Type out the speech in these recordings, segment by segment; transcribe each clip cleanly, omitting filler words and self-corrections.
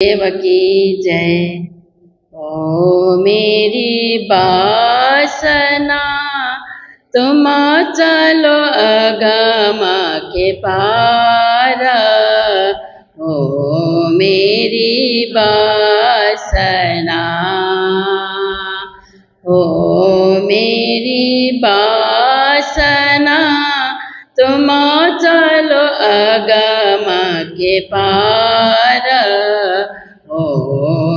देव की जय। ओ मेरी वासना तुम चलो अगम के पार। ओ मेरी वासना, ओ मेरी वासना तुम चलो अगम के पार। ओ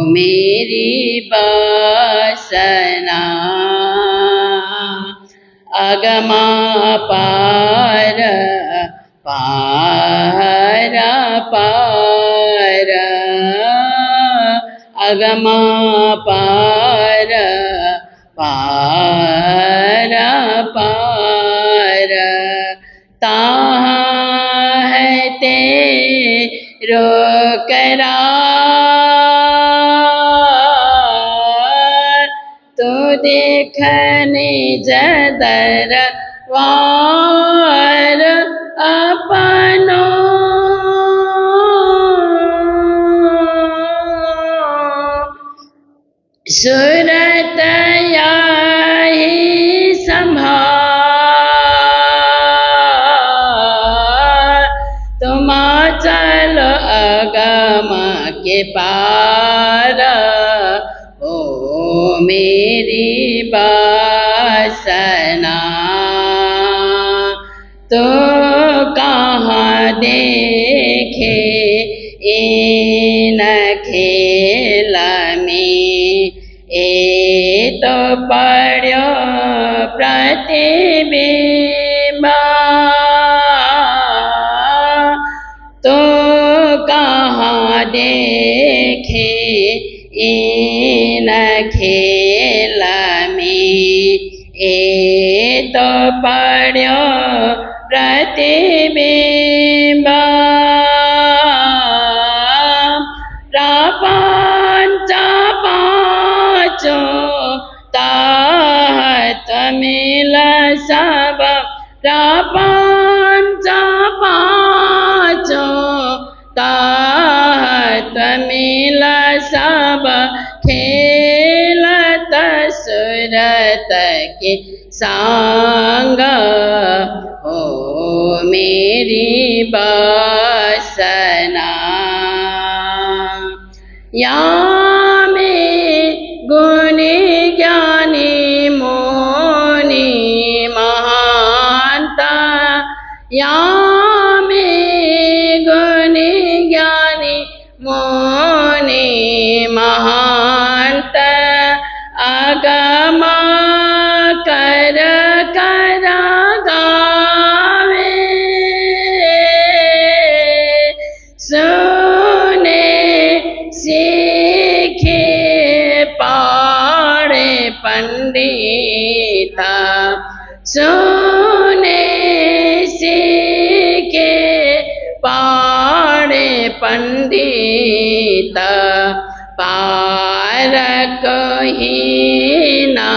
मेरी वासना, अगमा पार पार पार, अगमा पार पार पार। ताहाँ है तेरो करार, तो देखने जदर वार अपनो। सुरत याही संभार, तुम चलो अगम के पार। ओ मेरी वासना, तो कहाँ देखे इन खेल में, ए तो पड़ो प्रतिबिंब। तो कहाँ देखे इन खेल में, ए तो पड़ो प्रतिबिंब। प्रपंच पाँचों ताहत मिल सब, प्रपंच पाँचों ताहत मिल सब, खेलत सुरत के संग। ओ मेरी वासना, यामें गुणी ज्ञानी मुनि महांता, यामें गुणी ज्ञानी मुनि महांत, अगमा कर कर गावे। सुने सीखे पाड़े पंडिता, सुने सीखे पाड़े पंडिता, पार कहीं ना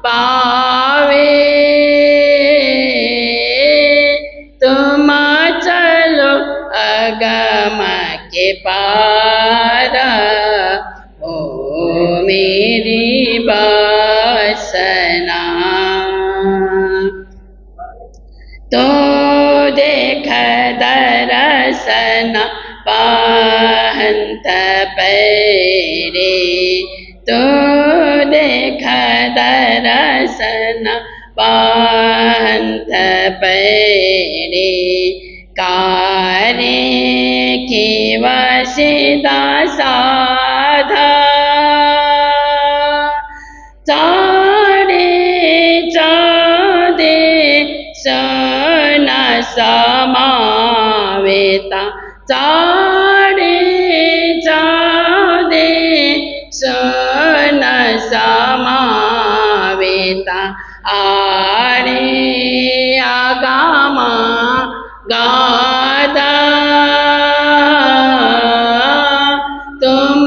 पावे। तुम चलो अगम के पार। ओ मेरी वासना, तो देख दर्शन पाहंत पैरे, तो देख दर्शन पाहंत पैरे। कारे की वसिदा साधा, चारे चादे सन समावेता, चारे चादे सन समावेता। आरे आगामा गादा, तुम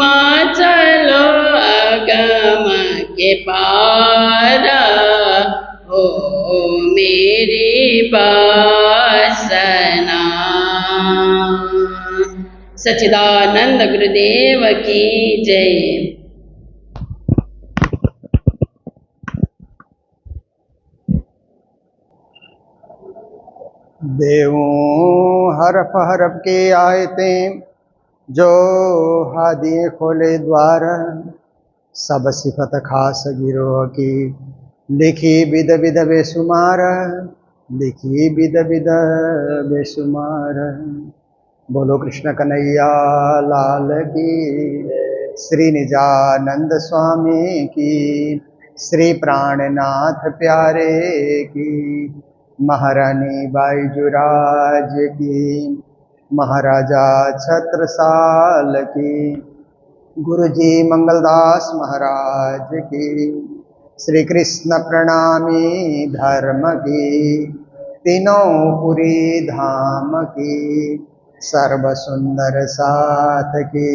चलो अगम के पार। ओ मेरी वासना, सच्चिदानंद गुरुदेव की जय। देवों हरफ हरफ के आयते जो हादी खोले द्वार, सब सिफत खास गिरोह की लिखी बिद बिद बेशुमार, लिखी बिद बिद बेशुमार। बोलो कृष्ण कन्हैया लाल की, श्री निजानंद स्वामी की, श्री प्राणनाथ प्यारे की, महारानी बाईजुराज की, महाराजा छत्रसाल की, गुरुजी मंगलदास महाराज की, श्री कृष्ण प्रणामी धर्म की, तीनों पुरी धाम की, सर्व सुंदर साथ की,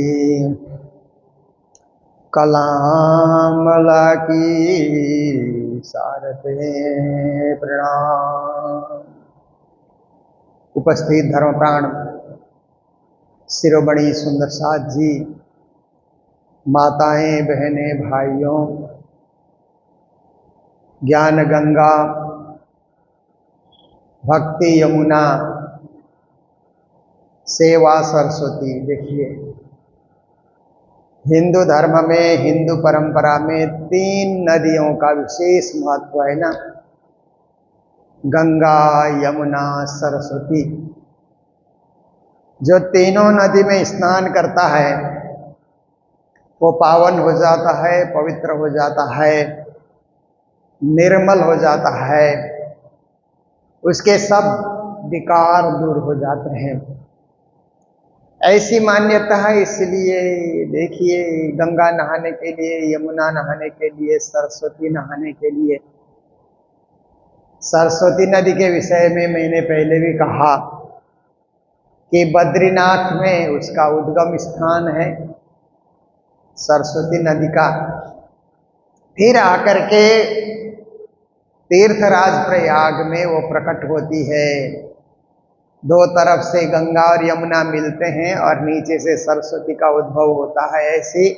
कलामला की सारथे प्रणाम। उपस्थित धर्मप्राण शिरोमणि सुंदर साथ जी, माताएं बहनें भाइयों, ज्ञान गंगा भक्ति यमुना सेवा सरस्वती। देखिए, हिंदू धर्म में, हिंदू परंपरा में 3 नदियों का विशेष महत्व है ना, गंगा यमुना सरस्वती। जो तीनों नदी में स्नान करता है वो पावन हो जाता है, पवित्र हो जाता है, निर्मल हो जाता है, उसके सब विकार दूर हो जाते हैं, ऐसी मान्यता है। इसलिए देखिए, गंगा नहाने के लिए, यमुना नहाने के लिए, सरस्वती नहाने के लिए, सरस्वती नदी के विषय में मैंने पहले भी कहा कि बद्रीनाथ में उसका उद्गम स्थान है सरस्वती नदी का। फिर आकर के तीर्थराज प्रयाग में वो प्रकट होती है। 2 तरफ से गंगा और यमुना मिलते हैं और नीचे से सरस्वती का उद्भव होता है, ऐसी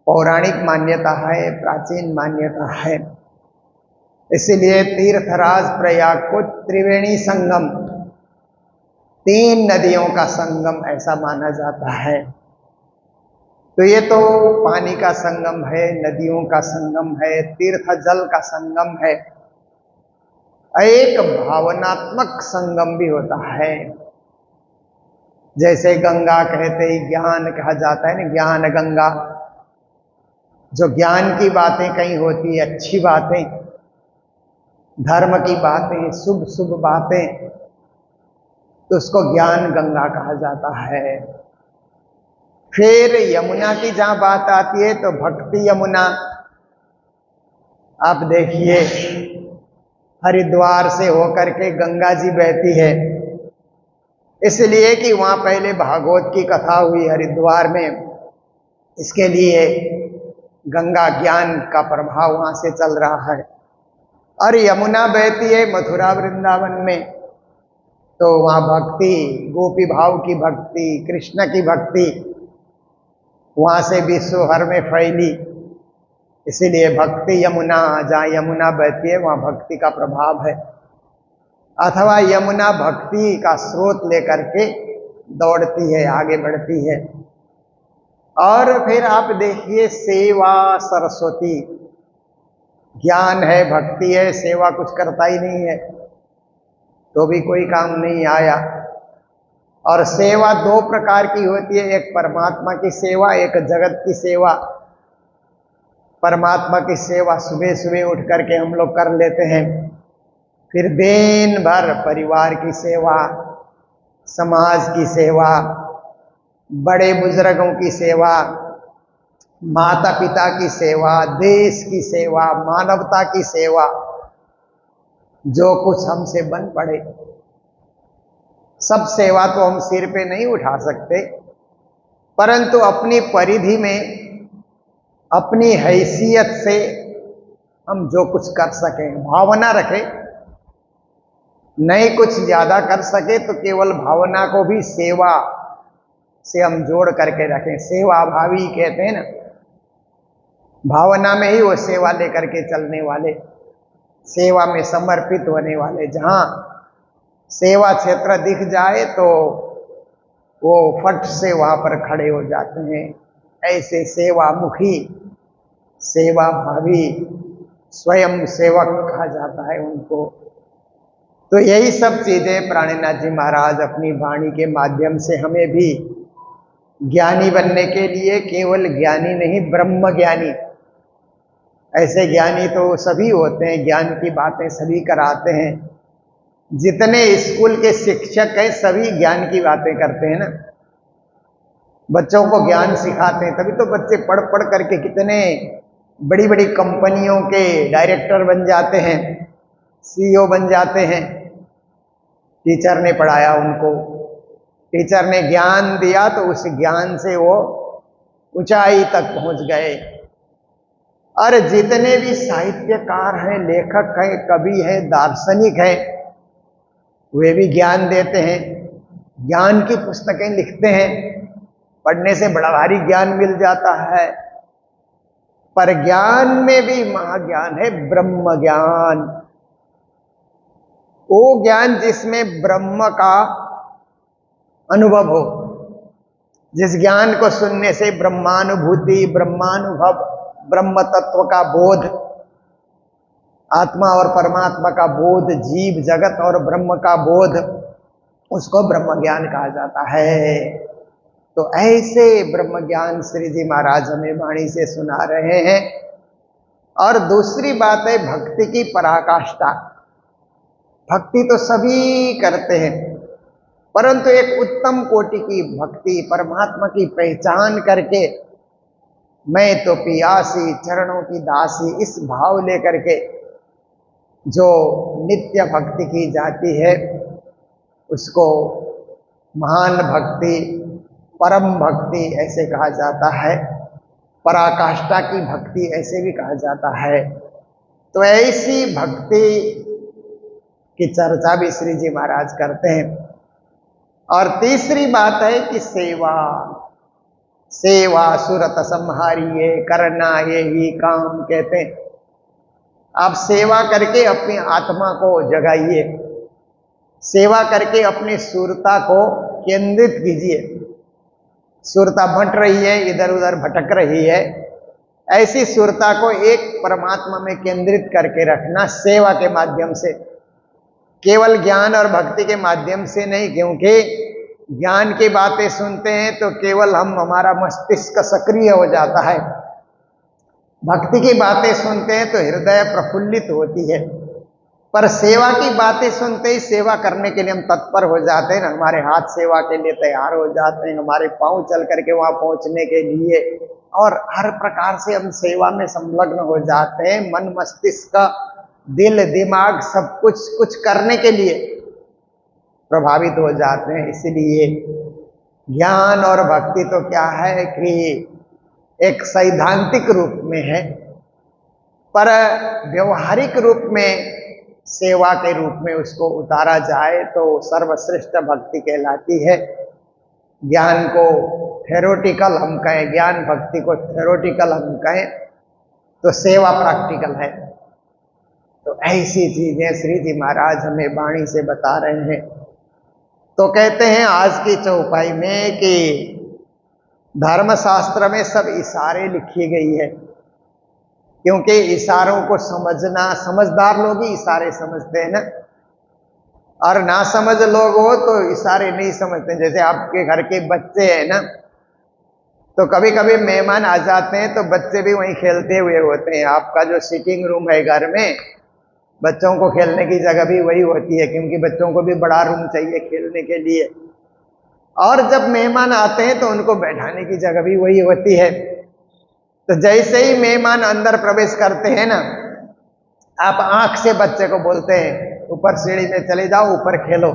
पौराणिक मान्यता है, प्राचीन मान्यता है। इसलिए तीर्थराज प्रयाग को त्रिवेणी संगम, 3 नदियों का संगम ऐसा माना जाता है। तो ये तो पानी का संगम है, नदियों का संगम है, तीर्थ जल का संगम है। एक भावनात्मक संगम भी होता है। जैसे गंगा कहते ही ज्ञान कहा जाता है ना, ज्ञान गंगा, जो ज्ञान की बातें कहीं होती है, अच्छी बातें, धर्म की बातें, शुभ शुभ बातें, तो उसको ज्ञान गंगा कहा जाता है। फिर यमुना की जहां बात आती है तो भक्ति यमुना। आप देखिए, हरिद्वार से होकर के गंगा जी बहती है, इसलिए कि वहां पहले भागवत की कथा हुई हरिद्वार में, इसके लिए गंगा ज्ञान का प्रभाव वहां से चल रहा है। और यमुना बहती है मथुरा वृंदावन में, तो वहां भक्ति, गोपी भाव की भक्ति, कृष्ण की भक्ति वहां से विश्व भर में फैली। इसीलिए भक्ति यमुना, जहाँ यमुना बहती है वहाँ भक्ति का प्रभाव है। अथवा यमुना भक्ति का स्रोत लेकर के दौड़ती है, आगे बढ़ती है। और फिर आप देखिए, सेवा सरस्वती, ज्ञान है, भक्ति है, सेवा कुछ करता ही नहीं है तो भी कोई काम नहीं आया। और सेवा 2 प्रकार की होती है, एक परमात्मा की सेवा, एक जगत की सेवा। परमात्मा की सेवा सुबह सुबह उठ करके हम लोग कर लेते हैं, फिर दिन भर परिवार की सेवा, समाज की सेवा, बड़े बुजुर्गों की सेवा, माता पिता की सेवा, देश की सेवा, मानवता की सेवा, जो कुछ हमसे बन पड़े। सब सेवा तो हम सिर पे नहीं उठा सकते, परंतु अपनी परिधि में, अपनी हैसियत से हम जो कुछ कर सकें, भावना रखें, नहीं कुछ ज्यादा कर सके तो केवल भावना को भी सेवा से हम जोड़ करके रखें। सेवा भावी कहते हैं ना, भावना में ही वो सेवा लेकर के चलने वाले, सेवा में समर्पित होने वाले। जहां सेवा क्षेत्र दिख जाए तो वो फट से वहां पर खड़े हो जाते हैं। ऐसे सेवामुखी, सेवा भावी, स्वयं सेवक कहा जाता है उनको। तो यही सब चीजें प्राणनाथ जी महाराज अपनी वाणी के माध्यम से हमें भी ज्ञानी बनने के लिए, केवल ज्ञानी नहीं ब्रह्म ज्ञानी, ऐसे ज्ञानी तो सभी होते हैं, ज्ञान की बातें सभी कराते हैं। जितने स्कूल के शिक्षक हैं सभी ज्ञान की बातें करते हैं ना, बच्चों को ज्ञान सिखाते हैं। तभी तो बच्चे पढ़ पढ़ करके कितने बड़ी बड़ी कंपनियों के डायरेक्टर बन जाते हैं, सीईओ बन जाते हैं। टीचर ने पढ़ाया उनको, टीचर ने ज्ञान दिया तो उस ज्ञान से वो ऊंचाई तक पहुंच गए। और जितने भी साहित्यकार हैं, लेखक हैं, कवि हैं, दार्शनिक हैं, वे भी ज्ञान देते हैं, ज्ञान की पुस्तकें लिखते हैं। पढ़ने से बड़ा भारी ज्ञान मिल जाता है, पर ज्ञान में भी महाज्ञान है ब्रह्म ज्ञान। वो ज्ञान जिसमें ब्रह्म का अनुभव हो, जिस ज्ञान को सुनने से ब्रह्मानुभूति, ब्रह्मानुभव, ब्रह्म तत्व का बोध, आत्मा और परमात्मा का बोध, जीव जगत और ब्रह्म का बोध, उसको ब्रह्म ज्ञान कहा जाता है। तो ऐसे ब्रह्म ज्ञान श्री जी महाराज हमें वाणी से सुना रहे हैं। और दूसरी बात है भक्ति की पराकाष्ठा। भक्ति तो सभी करते हैं, परंतु एक उत्तम कोटि की भक्ति, परमात्मा की पहचान करके मैं तो पियासी चरणों की दासी, इस भाव लेकर के जो नित्य भक्ति की जाती है उसको महान भक्ति, परम भक्ति ऐसे कहा जाता है। पराकाष्ठा की भक्ति ऐसे भी कहा जाता है। तो ऐसी भक्ति की चर्चा भी श्री जी महाराज करते हैं। और तीसरी बात है कि सेवा, सेवा सुरत संहारिये करना यही काम कहते हैं। आप सेवा करके अपनी आत्मा को जगाइए, सेवा करके अपनी सुरता को केंद्रित कीजिए। सुरता भट रही है, इधर उधर भटक रही है, ऐसी सुरता को एक परमात्मा में केंद्रित करके रखना सेवा के माध्यम से, केवल ज्ञान और भक्ति के माध्यम से नहीं। क्योंकि ज्ञान की बातें सुनते हैं तो केवल हमारा मस्तिष्क सक्रिय हो जाता है, भक्ति की बातें सुनते हैं तो हृदय प्रफुल्लित होती है। पर सेवा की बातें सुनते ही सेवा करने के लिए हम तत्पर हो जाते हैं ना, हमारे हाथ सेवा के लिए तैयार हो जाते हैं, हमारे पांव चल करके वहां पहुंचने के लिए, और हर प्रकार से हम सेवा में संलग्न हो जाते हैं। मन मस्तिष्क दिल दिमाग सब कुछ करने के लिए प्रभावित हो जाते हैं। इसलिए ज्ञान और भक्ति तो क्या है कि एक सैद्धांतिक रूप में है, पर व्यवहारिक रूप में सेवा के रूप में उसको उतारा जाए तो सर्वश्रेष्ठ भक्ति कहलाती है। ज्ञान को थ्योरेटिकल हम कहें, ज्ञान भक्ति को थ्योरेटिकल हम कहें, तो सेवा प्रैक्टिकल है। तो ऐसी चीजें श्री जी महाराज हमें वाणी से बता रहे हैं। तो कहते हैं आज की चौपाई में कि धर्मशास्त्र में सब इशारे लिखी गई है, क्योंकि इशारों को समझना, समझदार लोग ही इशारे समझते हैं ना, और ना समझ लोग हो तो इशारे नहीं समझते। जैसे आपके घर के बच्चे हैं ना, तो कभी कभी मेहमान आ जाते हैं तो बच्चे भी वहीं खेलते हुए होते हैं। आपका जो सिटिंग रूम है घर में, बच्चों को खेलने की जगह भी वही होती है, क्योंकि बच्चों को भी बड़ा रूम चाहिए खेलने के लिए। और जब मेहमान आते हैं तो उनको बैठाने की जगह भी वही होती है। तो जैसे ही मेहमान अंदर प्रवेश करते हैं ना, आप आंख से बच्चे को बोलते हैं ऊपर सीढ़ी में चले जाओ, ऊपर खेलो।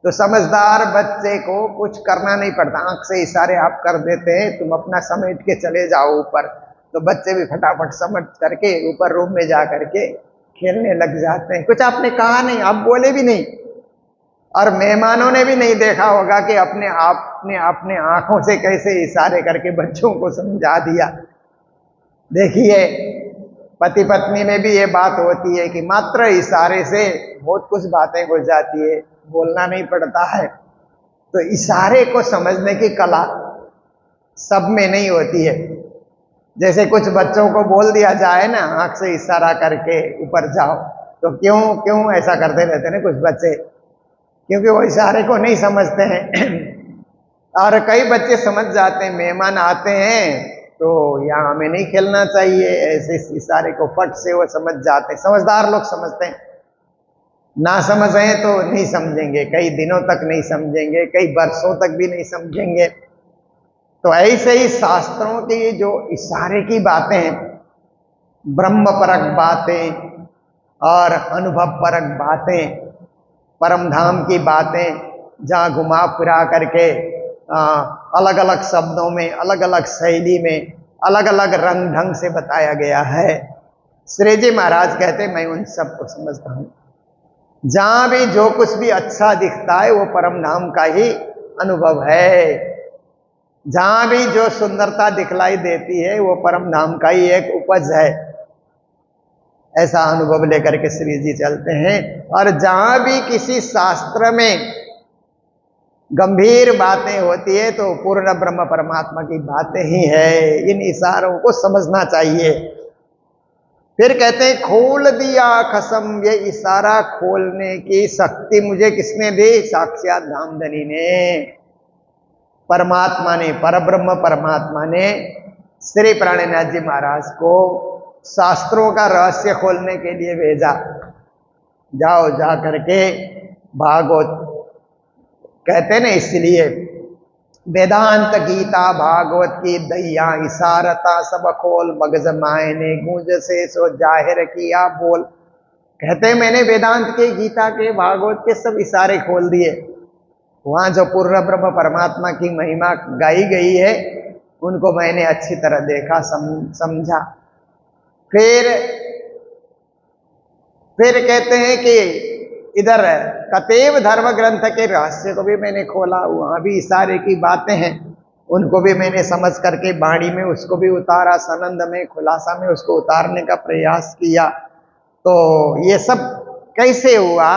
तो समझदार बच्चे को कुछ करना नहीं पड़ता, आंख से इशारे आप कर देते हैं, तुम अपना समेट के चले जाओ ऊपर। तो बच्चे भी फटाफट समझ करके ऊपर रूम में जा करके खेलने लग जाते हैं। कुछ आपने कहा नहीं, आप बोले भी नहीं, और मेहमानों ने भी नहीं देखा होगा कि अपने आंखों से कैसे इशारे करके बच्चों को समझा दिया। देखिए, पति पत्नी में भी ये बात होती है कि मात्र इशारे से बहुत कुछ बातें हो जाती है, बोलना नहीं पड़ता है। तो इशारे को समझने की कला सब में नहीं होती है। जैसे कुछ बच्चों को बोल दिया जाए ना, आंख से इशारा करके ऊपर जाओ, तो क्यों क्यों ऐसा करते रहते हैं कुछ बच्चे, क्योंकि वो इशारे को नहीं समझते हैं। और कई बच्चे समझ जाते हैं, मेहमान आते हैं तो यहाँ हमें नहीं खेलना चाहिए, ऐसे इशारे को फट से वो समझ जाते हैं। समझदार लोग समझते हैं, ना समझे तो नहीं समझेंगे, कई दिनों तक नहीं समझेंगे, कई वर्षों तक भी नहीं समझेंगे। तो ऐसे ही शास्त्रों की जो इशारे की बातें हैं, ब्रह्म परक बातें और अनुभव परक बातें, परम धाम की बातें, जहाँ घुमा फिरा करके अलग अलग शब्दों में, अलग अलग शैली में, अलग अलग रंग ढंग से बताया गया है। श्री जी महाराज कहते मैं उन सब को समझता हूँ। जहाँ भी जो कुछ भी अच्छा दिखता है वो परम धाम का ही अनुभव है। जहाँ भी जो सुंदरता दिखलाई देती है वो परम धाम का ही एक उपज है। ऐसा अनुभव लेकर के श्री जी चलते हैं। और जहाँ भी किसी शास्त्र में गंभीर बातें होती है तो पूर्ण ब्रह्म परमात्मा की बातें ही है। इन इशारों को समझना चाहिए। फिर कहते हैं खोल दिया खसम, ये इशारा खोलने की शक्ति मुझे किसने दी? साक्षात धामधनी ने, परमात्मा ने, परब्रह्म परमात्मा ने श्री प्राणनाथ जी महाराज को शास्त्रों का रहस्य खोलने के लिए भेजा। जाओ जा करके भागवत कहते ना, इसलिए वेदांत गीता भागवत की दैया इशारता सब खोल, मगज मायने गूंज से सो जाहिर किया बोल। कहते मैंने वेदांत के, गीता के, भागवत के सब इशारे खोल दिए। वहां जो पूर्ण ब्रह्म परमात्मा की महिमा गाई गई है उनको मैंने अच्छी तरह देखा, समझा। फिर कहते हैं कि इधर कतेव धर्म ग्रंथ के रहस्य को भी मैंने खोला, वहां भी इशारे की बातें हैं, उनको भी मैंने समझ करके बाणी में उसको भी उतारा, सनंद में, खुलासा में उसको उतारने का प्रयास किया। तो ये सब कैसे हुआ?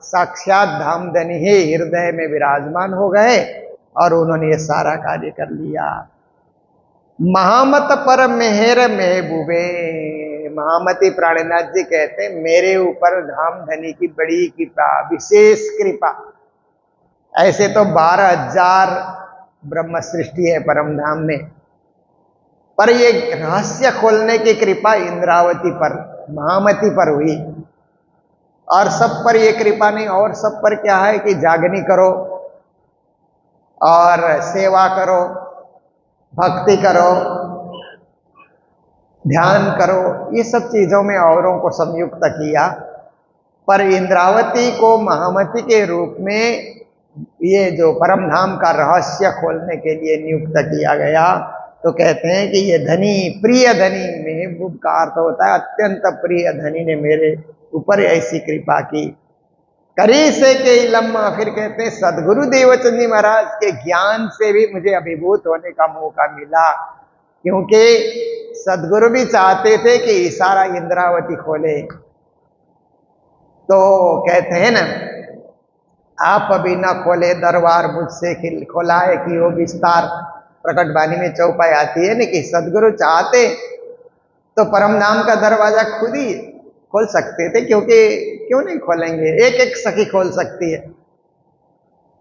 साक्षात धामधनी ही हृदय में विराजमान हो गए और उन्होंने ये सारा कार्य कर लिया। महामत पर मेहर महबूबे, महामती प्राणनाथ जी कहते हैं मेरे ऊपर धामधनी की बड़ी कृपा, विशेष कृपा। ऐसे तो 12,000 ब्रह्म सृष्टि है परम धाम में, पर ये रहस्य खोलने की कृपा इंद्रावती पर, महामती पर हुई। और सब पर ये कृपा नहीं, और सब पर क्या है कि जागनी करो और सेवा करो, भक्ति करो, ध्यान करो, ये सब चीजों में औरों को संयुक्त किया। पर इंद्रावती को महामती के रूप में ये जो परम धाम का रहस्य खोलने के लिए नियुक्त किया गया। तो कहते हैं कि ये धनी, प्रिय धनी, महबूब का अर्थ होता है अत्यंत प्रिय धनी ने मेरे ऊपर ऐसी कृपा की। करी से के लम्मा, फिर कहते हैं सदगुरु देवचंद जी महाराज के ज्ञान से भी मुझे अभिभूत होने का मौका मिला, क्योंकि सदगुरु भी चाहते थे कि इशारा इंद्रावती खोले। तो कहते हैं ना, आप अभी न खोले दरबार मुझसे खोलाए कि वो विस्तार, प्रकट बानी में चौपाई आती है ना कि सदगुरु चाहते तो परम धाम का दरवाजा खुद ही खोल सकते थे, क्योंकि क्यों नहीं खोलेंगे, एक एक सखी खोल सकती है।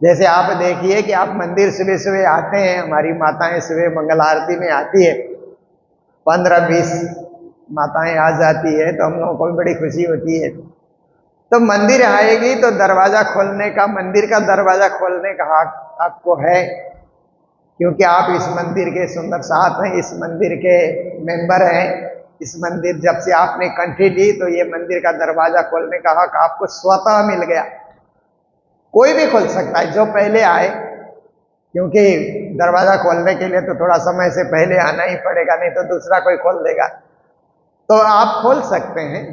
जैसे आप देखिए कि आप मंदिर सुबह सुबह आते हैं, हमारी माताएं सुबह मंगल आरती में आती है, 15-20 माताएं आ जाती है, तो हम लोगों को भी बड़ी खुशी होती है। तो मंदिर आएगी तो दरवाजा खोलने का, मंदिर का दरवाजा खोलने का हक आपको है, क्योंकि आप इस मंदिर के सुंदर साथ हैं, इस मंदिर के मेंबर हैं। इस मंदिर जब से आपने कंठी ली तो ये मंदिर का दरवाजा खोलने का हक आपको स्वतः मिल गया। कोई भी खोल सकता है जो पहले आए, क्योंकि दरवाजा खोलने के लिए तो थोड़ा समय से पहले आना ही पड़ेगा, नहीं तो दूसरा कोई खोल देगा। तो आप खोल सकते हैं।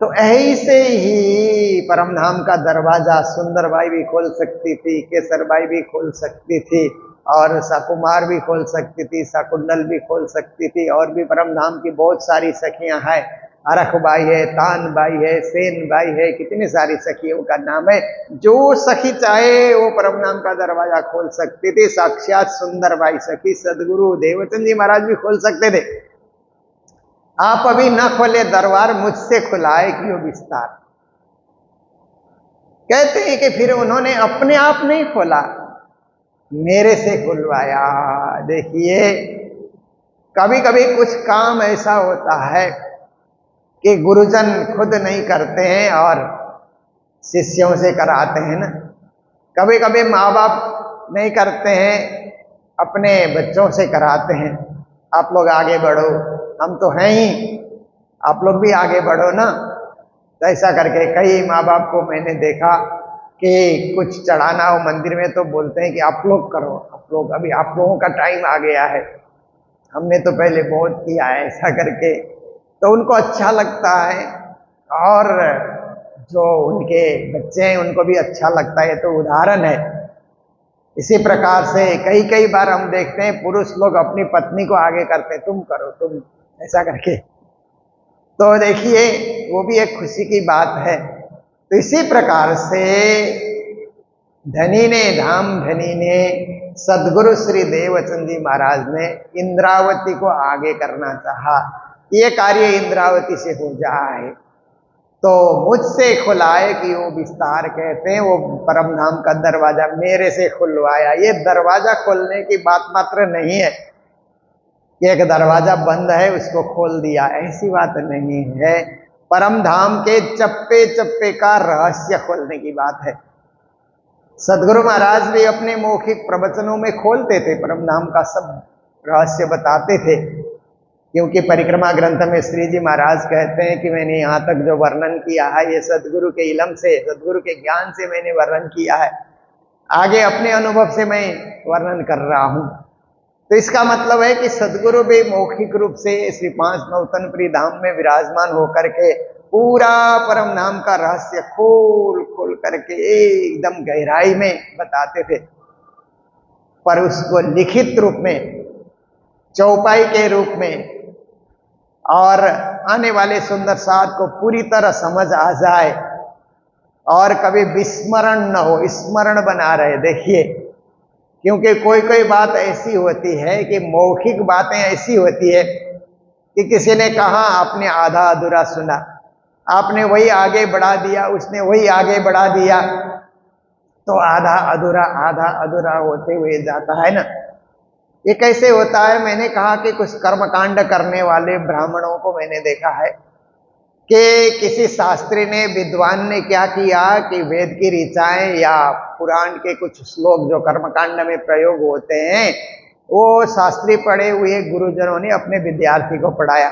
तो ऐसे ही परमधाम का दरवाजा सुंदरबाई भी खोल सकती थी, केसरबाई भी खोल सकती थी, और सकुमार भी खोल सकती थी, शकुंडल भी खोल सकती थी, और भी परमधाम की बहुत सारी सखियां हैं। अरखबाई है, तानबाई है, सेनबाई है, कितनी सारी सखियों का नाम है। जो सखी चाहे वो परमधाम का दरवाजा खोल सकती थी। साक्षात सुंदरबाई सखी सदगुरु देवचंद जी महाराज भी खोल सकते थे। आप अभी न खोले दरबार, मुझसे खुलाए क्यों विस्तार। कहते हैं कि फिर उन्होंने अपने आप नहीं खोला, मेरे से खुलवाया। देखिए, कभी कभी कुछ काम ऐसा होता है कि गुरुजन खुद नहीं करते हैं और शिष्यों से कराते हैं ना। कभी कभी माँ बाप नहीं करते हैं, अपने बच्चों से कराते हैं। आप लोग आगे बढ़ो, हम तो हैं ही, आप लोग भी आगे बढ़ो ना। तो ऐसा करके कई माँ बाप को मैंने देखा कि कुछ चढ़ाना हो मंदिर में तो बोलते हैं कि आप लोग करो, आप लोग, अभी आप लोगों का टाइम आ गया है, हमने तो पहले बहुत किया है, ऐसा करके। तो उनको अच्छा लगता है, और जो उनके बच्चे हैं उनको भी अच्छा लगता है। तो उदाहरण है। इसी प्रकार से कई कई बार हम देखते हैं पुरुष लोग अपनी पत्नी को आगे करते हैं, तुम करो, तुम, ऐसा करके। तो देखिए, वो भी एक खुशी की बात है। तो इसी प्रकार से धनी ने, धाम धनी ने, सदगुरु श्री देवचंद जी महाराज ने इंद्रावती को आगे करना चाहा। ये कार्य इंद्रावती से हो जाए तो मुझसे खुलाए कि वो विस्तार कहते हैं, वो परमधाम का दरवाजा मेरे से खुलवाया। ये दरवाजा खोलने की बात मात्र नहीं है कि एक दरवाजा बंद है उसको खोल दिया, ऐसी बात नहीं है। परमधाम के चप्पे चप्पे का रहस्य खोलने की बात है। सदगुरु महाराज भी अपने मौखिक प्रवचनों में खोलते थे, परमधाम का सब रहस्य बताते थे। क्योंकि परिक्रमा ग्रंथ में श्री जी महाराज कहते हैं कि मैंने यहाँ तक जो वर्णन किया है ये सदगुरु के इलम से, सदगुरु के ज्ञान से मैंने वर्णन किया है, आगे अपने अनुभव से मैं वर्णन कर रहा हूँ। तो इसका मतलब है कि सदगुरु भी मौखिक रूप से श्री पांच नौतनपुरी धाम में विराजमान होकर के पूरा परम नाम का रहस्य खोल खोल करके एकदम गहराई में बताते थे, पर उसको लिखित रूप में, चौपाई के रूप में, और आने वाले सुंदर साथ को पूरी तरह समझ आ जाए और कभी विस्मरण न हो, स्मरण बना रहे। देखिए, क्योंकि कोई कोई बात ऐसी होती है कि मौखिक बातें ऐसी होती है कि किसी ने कहा, आपने आधा अधूरा सुना, आपने वही आगे बढ़ा दिया, उसने वही आगे बढ़ा दिया, तो आधा अधूरा होते हुए जाता है ना। ये कैसे होता है? मैंने कहा कि कुछ कर्मकांड करने वाले ब्राह्मणों को मैंने देखा है कि किसी शास्त्री ने, विद्वान ने क्या किया कि वेद की ऋचाएं या पुराण के कुछ श्लोक जो कर्मकांड में प्रयोग होते हैं, वो शास्त्री पढ़े हुए गुरुजनों ने अपने विद्यार्थी को पढ़ाया,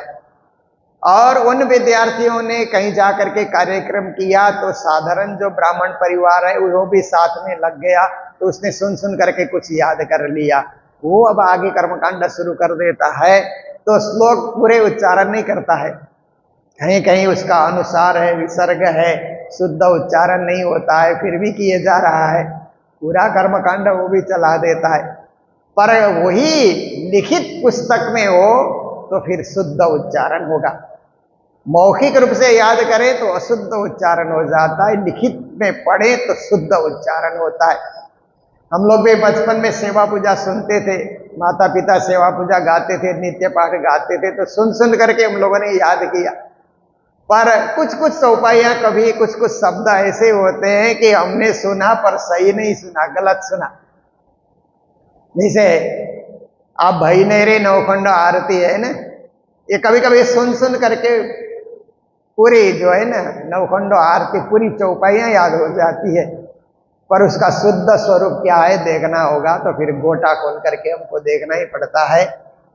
और उन विद्यार्थियों ने कहीं जाकर के कार्यक्रम किया तो साधारण जो ब्राह्मण परिवार है वो भी साथ में लग गया, तो उसने सुन सुन करके कुछ याद कर लिया। वो अब आगे कर्मकांड शुरू कर देता है तो श्लोक पूरे उच्चारण नहीं करता है, कहीं कहीं उसका अनुसार है, विसर्ग है, शुद्ध उच्चारण नहीं होता है, फिर भी किए जा रहा है, पूरा कर्मकांड वो भी चला देता है। पर वही लिखित पुस्तक में हो तो फिर शुद्ध उच्चारण होगा। मौखिक रूप से याद करें तो अशुद्ध उच्चारण हो जाता है, लिखित में पढ़े तो शुद्ध उच्चारण होता है। हम लोग भी बचपन में सेवा पूजा सुनते थे, माता पिता सेवा पूजा गाते थे, नित्य पाठ गाते थे, तो सुन सुन करके हम लोगों ने याद किया। पर कुछ कुछ चौपाइयां, कभी कुछ कुछ शब्द ऐसे होते हैं कि हमने सुना पर सही नहीं सुना, गलत सुना। जैसे आप भाई नेरे नौखंड आरती है ना, ये कभी कभी सुन सुन करके पूरी जो है ना नौखंड आरती पूरी चौपाइयां याद हो जाती है, पर उसका शुद्ध स्वरूप क्या है देखना होगा, तो फिर गोटा खोल करके हमको देखना ही पड़ता है,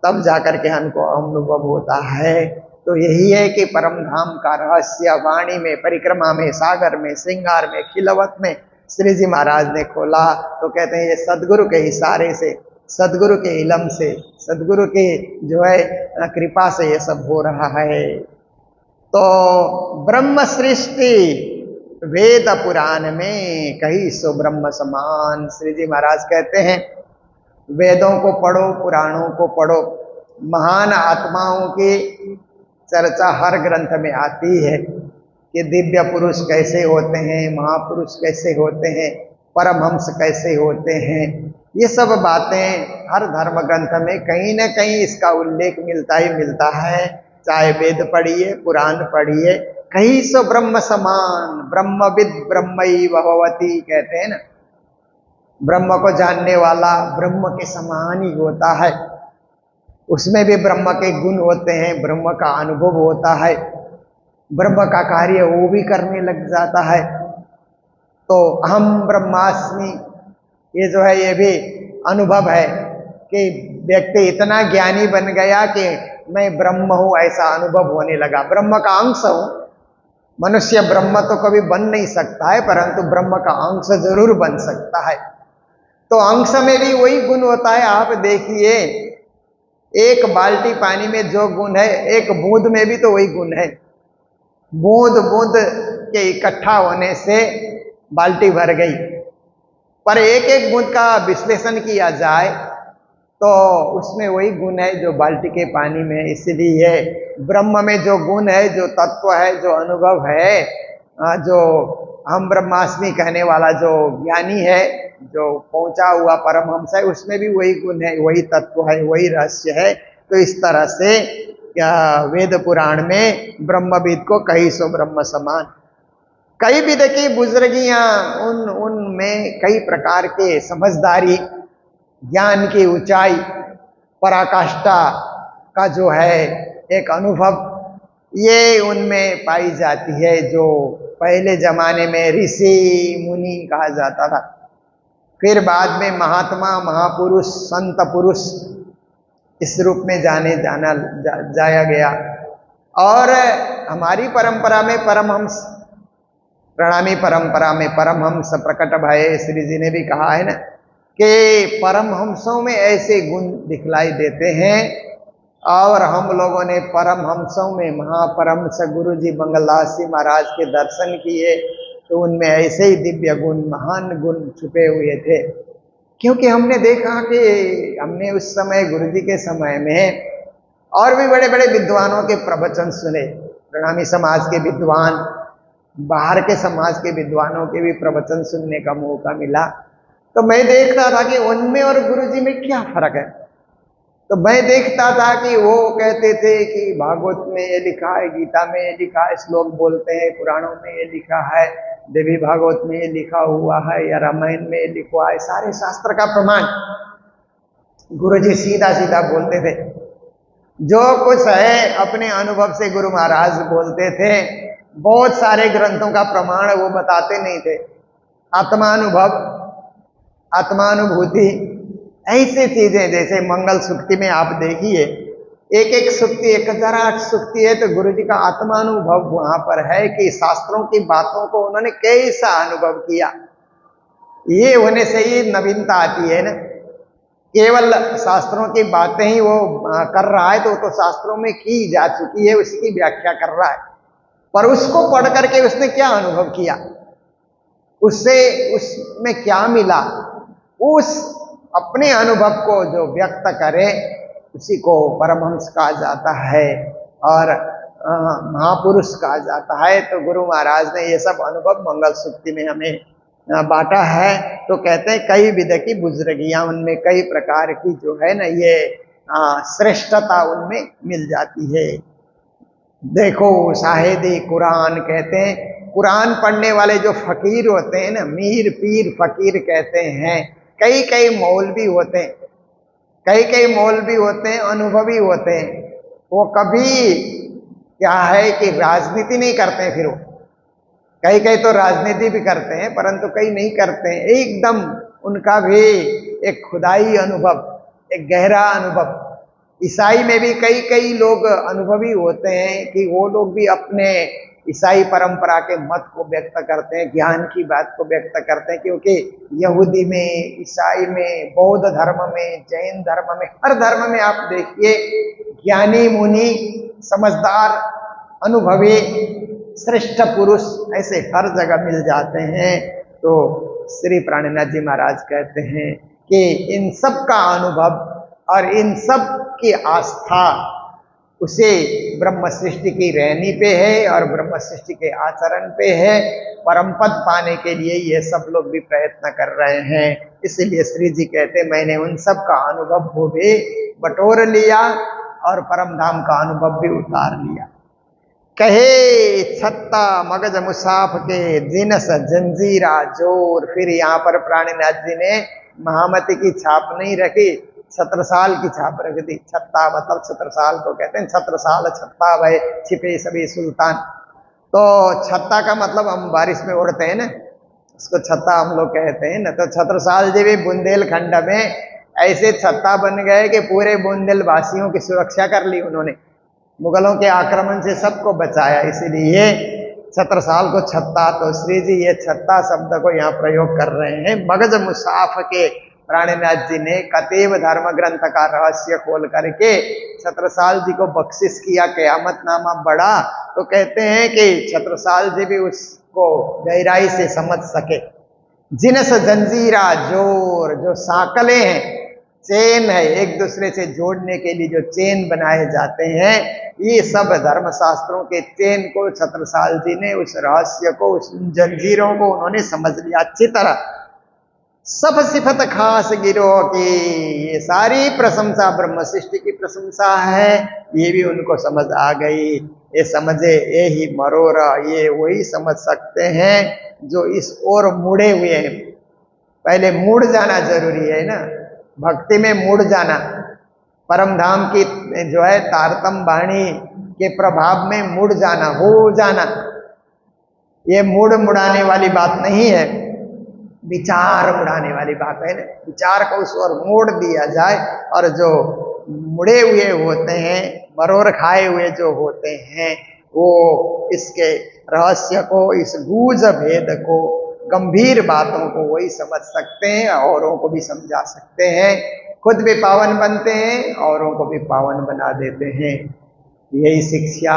तब जाकर के हमको अनुभव होता है। तो यही है कि परम धाम का रहस्य वाणी में, परिक्रमा में, सागर में, श्रृंगार में, खिलवत में श्री जी महाराज ने खोला। तो कहते हैं ये सदगुरु के इशारे से, सदगुरु के इलम से, सदगुरु के जो है कृपा से ये सब हो रहा है। तो ब्रह्म सृष्टि वेद पुराण में कही सो ब्रह्म समान। श्री जी महाराज कहते हैं वेदों को पढ़ो, पुराणों को पढ़ो, महान आत्माओं की चर्चा हर ग्रंथ में आती है कि दिव्य पुरुष कैसे होते हैं, महापुरुष कैसे होते हैं, परमहंस कैसे होते हैं। ये सब बातें हर धर्म ग्रंथ में कहीं न कहीं इसका उल्लेख मिलता ही मिलता है। चाहे वेद पढ़िए, पुराण पढ़िए, कहीं सो ब्रह्म समान, ब्रह्मविद ब्रह्मैव भवति कहते हैं ना। ब्रह्म को जानने वाला ब्रह्म के समान ही होता है। उसमें भी ब्रह्म के गुण होते हैं, ब्रह्म का अनुभव होता है, ब्रह्म का कार्य वो भी करने लग जाता है। तो अहम ब्रह्मास्मि, ये जो है ये भी अनुभव है कि व्यक्ति इतना ज्ञानी बन गया कि मैं ब्रह्म हूं, ऐसा अनुभव होने लगा। ब्रह्म का अंश हूं। मनुष्य ब्रह्म तो कभी बन नहीं सकता है, परंतु ब्रह्म का अंश जरूर बन सकता है। तो अंश में भी वही गुण होता है। आप देखिए एक बाल्टी पानी में जो गुण है, एक बूंद में भी तो वही गुण है। बूंद बूंद के इकट्ठा होने से बाल्टी भर गई, पर एक एक बूंद का विश्लेषण किया जाए तो उसमें वही गुण है जो बाल्टी के पानी में। इसलिए ब्रह्म में जो गुण है, जो तत्व है, जो अनुभव है, जो हम ब्रह्मास्मि कहने वाला जो ज्ञानी है, जो पहुंचा हुआ परमहंस है, उसमें भी वही गुण है, वही तत्व है, वही रहस्य है। तो इस तरह से वेद पुराण में ब्रह्मविद को कही सो ब्रह्म समान। कई विद की बुजुर्गियां, उनमें कई प्रकार के समझदारी, ज्ञान की ऊंचाई, पराकाष्ठा का जो है एक अनुभव, ये उनमें पाई जाती है। जो पहले जमाने में ऋषि मुनि कहा जाता था, फिर बाद में महात्मा, महापुरुष, संत पुरुष इस रूप में जाया गया। और हमारी परंपरा में परमहंस, प्रणामी परंपरा में परमहंस प्रकट भये, श्री जी ने भी कहा है ना कि परमहंसों में ऐसे गुण दिखलाई देते हैं। और हम लोगों ने परमहंसों में महापरमहंस गुरु जी मंगलदास जी महाराज के दर्शन किए, तो उनमें ऐसे ही दिव्य गुण, महान गुण छुपे हुए थे। क्योंकि हमने देखा कि हमने उस समय गुरु जी के समय में और भी बड़े बड़े विद्वानों के प्रवचन सुने। प्रणामी समाज के विद्वान, बाहर के समाज के विद्वानों के भी प्रवचन सुनने का मौका मिला। तो मैं देखता था कि उनमें और गुरु जी में क्या फर्क है। तो मैं देखता था कि वो कहते थे कि भागवत में ये लिखा है, गीता में ये लिखा है, श्लोक बोलते हैं, पुराणों में ये लिखा है, देवी भागवत में ये लिखा हुआ है, या रामायण में ये लिखा है। सारे शास्त्र का प्रमाण गुरुजी सीधा सीधा बोलते थे। जो कुछ है अपने अनुभव से गुरु महाराज बोलते थे। बहुत सारे ग्रंथों का प्रमाण वो बताते नहीं थे। आत्मानुभव, आत्मानुभूति, ऐसी चीजें, जैसे मंगल सुक्ति में आप देखिए एक एक सुक्ति 1008 सुक्ति है, तो गुरु जी का आत्मानुभव वहां पर है कि शास्त्रों की बातों को उन्होंने कैसा अनुभव किया। ये होने से ही नवीनता आती है ना। केवल शास्त्रों की बातें ही वो कर रहा है, तो वो तो शास्त्रों में की जा चुकी है, उसकी व्याख्या कर रहा है, पर उसको पढ़ करके उसने क्या अनुभव किया, उससे उसमें क्या मिला, उस अपने अनुभव को जो व्यक्त करे उसी को परमहंस कहा जाता है और महापुरुष कहा जाता है। तो गुरु महाराज ने ये सब अनुभव मंगल सुक्ति में हमें बांटा है। तो कहते हैं कई विध की बुजुर्गियां, उनमें कई प्रकार की जो है ना ये श्रेष्ठता उनमें मिल जाती है। देखो शाहिदी कुरान कहते हैं, कुरान पढ़ने वाले जो फकीर होते हैं ना, मीर पीर फकीर कहते हैं। कई कई मौलवी होते हैं, कई कई मौलवी होते हैं, अनुभवी होते हैं। वो कभी क्या है कि राजनीति नहीं करते हैं। फिर वो कई कई तो राजनीति भी करते हैं, परंतु कई नहीं करते हैं। एकदम उनका भी एक खुदाई अनुभव, एक गहरा अनुभव। ईसाई में भी कई कई लोग अनुभवी होते हैं कि वो लोग भी अपने ईसाई परंपरा के मत को व्यक्त करते हैं, ज्ञान की बात को व्यक्त करते हैं। क्योंकि यहूदी में, ईसाई में, बौद्ध धर्म में, जैन धर्म में, हर धर्म में आप देखिए ज्ञानी मुनि, समझदार अनुभवी श्रेष्ठ पुरुष ऐसे हर जगह मिल जाते हैं। तो श्री प्राणनाथ जी महाराज कहते हैं कि इन सब का अनुभव और इन सब की आस्था उसे ब्रह्म सृष्टि की रहनी पे है और ब्रह्म सृष्टि के आचरण पे है। परम पद पाने के लिए ये सब लोग भी प्रयत्न कर रहे हैं। इसलिए श्री जी कहते मैंने उन सब का अनुभव को भी बटोर लिया और परम धाम का अनुभव भी उतार लिया। कहे छत्ता मगज मुसाफ के जिनस जंजीरा जोर। फिर यहाँ पर प्राणनाथ जी ने महामती की छाप नहीं रखी, छत्रसाल की छाप रख दी। छत्ता मतलब छत्रसाल को कहते हैं, छत्रसाल छत्ता भय छिपे सभी सुल्तान। तो छत्ता का मतलब हम बारिश में उड़ते हैं ना, उसको छत्ता हम लोग कहते हैं ना। तो छत्रसाल जी भी बुंदेलखंड में ऐसे छत्ता बन गए कि पूरे बुंदेल वासियों की सुरक्षा कर ली उन्होंने, मुगलों के आक्रमण से सबको बचाया, इसीलिए छत्रसाल को छत्ता। तो श्री जी ये छत्ता शब्द को यहाँ प्रयोग कर रहे हैं। मगज मुसाफ के प्राणनाथ जी ने कतेव धर्म ग्रंथ का रहस्य खोल करके छत्रसाल जी को बख्शिश किया, क़यामतनामा बढ़ा। तो कहते हैं कि छत्रसाल जी भी उसको गहराई से समझ सके। जिनस जंजीरा जोर, जो साकले हैं, चेन है, एक दूसरे से जोड़ने के लिए जो चेन बनाए जाते हैं, ये सब धर्मशास्त्रों के चेन को छत्रसाल जी ने, उस रहस्य को, उस जंजीरों को उन्होंने समझ लिया अच्छी तरह। सब सिफत खास गिरोह की, ये सारी प्रशंसा ब्रह्म सृष्टि की प्रशंसा है, ये भी उनको समझ आ गई। ये समझे ये ही मरोरा, ये वही समझ सकते हैं जो इस ओर मुड़े हुए हैं। पहले मुड़ जाना जरूरी है ना, भक्ति में मुड़ जाना, परम धाम की जो है तारतम वाणी के प्रभाव में मुड़ जाना, हो जाना। ये मुड़ाने वाली बात नहीं है, विचार मुड़ाने वाली बात है ना। विचार को उस ओर मोड़ दिया जाए, और जो मुड़े हुए होते हैं, मरोड़ खाए हुए जो होते हैं, वो इसके रहस्य को, इस गूढ़ भेद को, गंभीर बातों को वही समझ सकते हैं, औरों को भी समझा सकते हैं। खुद भी पावन बनते हैं, औरों को भी पावन बना देते हैं। यही शिक्षा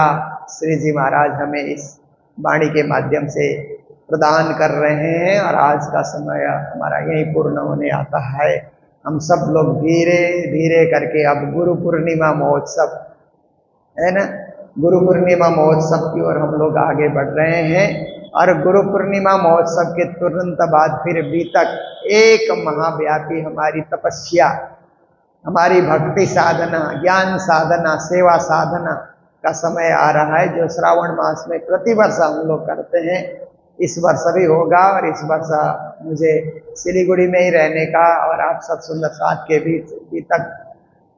श्री जी महाराज हमें इस वाणी के माध्यम से प्रदान कर रहे हैं। और आज का समय हमारा यही पूर्ण होने आता है। हम सब लोग धीरे धीरे करके अब गुरु पूर्णिमा महोत्सव है ना, गुरु पूर्णिमा महोत्सव की ओर हम लोग आगे बढ़ रहे हैं। और गुरु पूर्णिमा महोत्सव के तुरंत बाद फिर बीतक एक महाव्यापी हमारी तपस्या, हमारी भक्ति साधना, ज्ञान साधना, सेवा साधना का समय आ रहा है, जो श्रावण मास में प्रतिवर्ष हम लोग करते हैं। इस वर्ष भी होगा। और इस वर्ष मुझे सिलीगुड़ी में ही रहने का और आप सब सुंदर साथ के बीच बीतक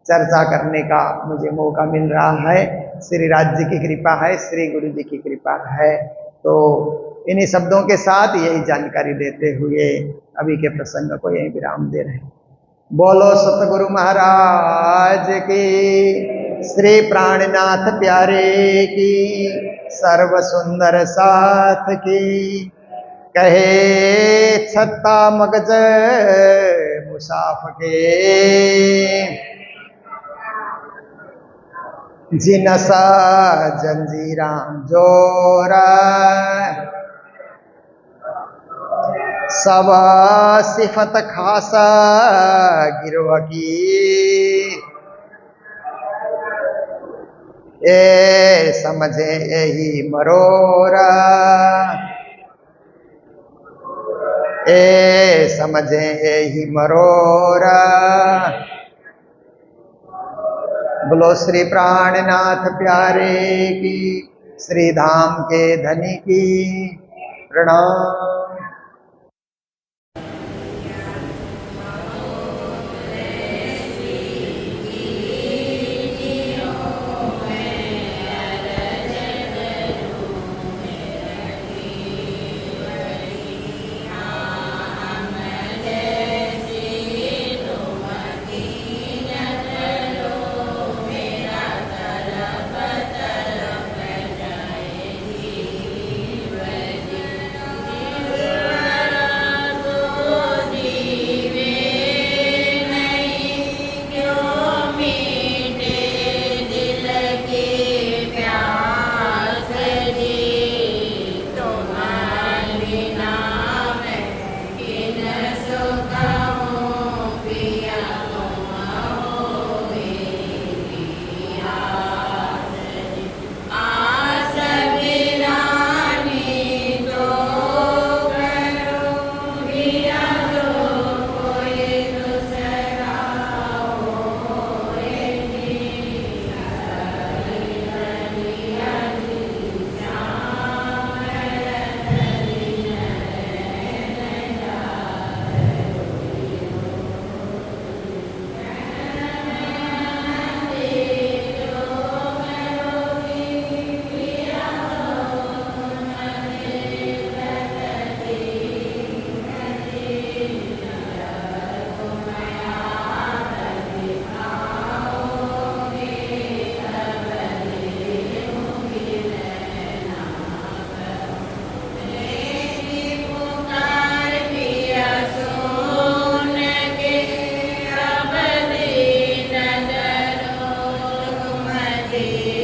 चर्चा करने का मुझे मौका मिल रहा है। श्री राज जी की कृपा है, श्री गुरु जी की कृपा है। तो इन्हीं शब्दों के साथ यही जानकारी देते हुए अभी के प्रसंग को यही विराम दे रहे हैं। बोलो सतगुरु महाराज की, श्री प्राणनाथ प्यारे की, सर्व सुंदर साथ की। कहे छत्ता मगज मुसाफ के, जिनसा जंजीरा जोरा। सब सिफत खासा गिरोह की, ए समझे यही मरोरा, ए समझे यही मरोरा। बोलो श्री प्राणनाथ प्यारे की, श्री धाम के धनी की प्रणाम। देते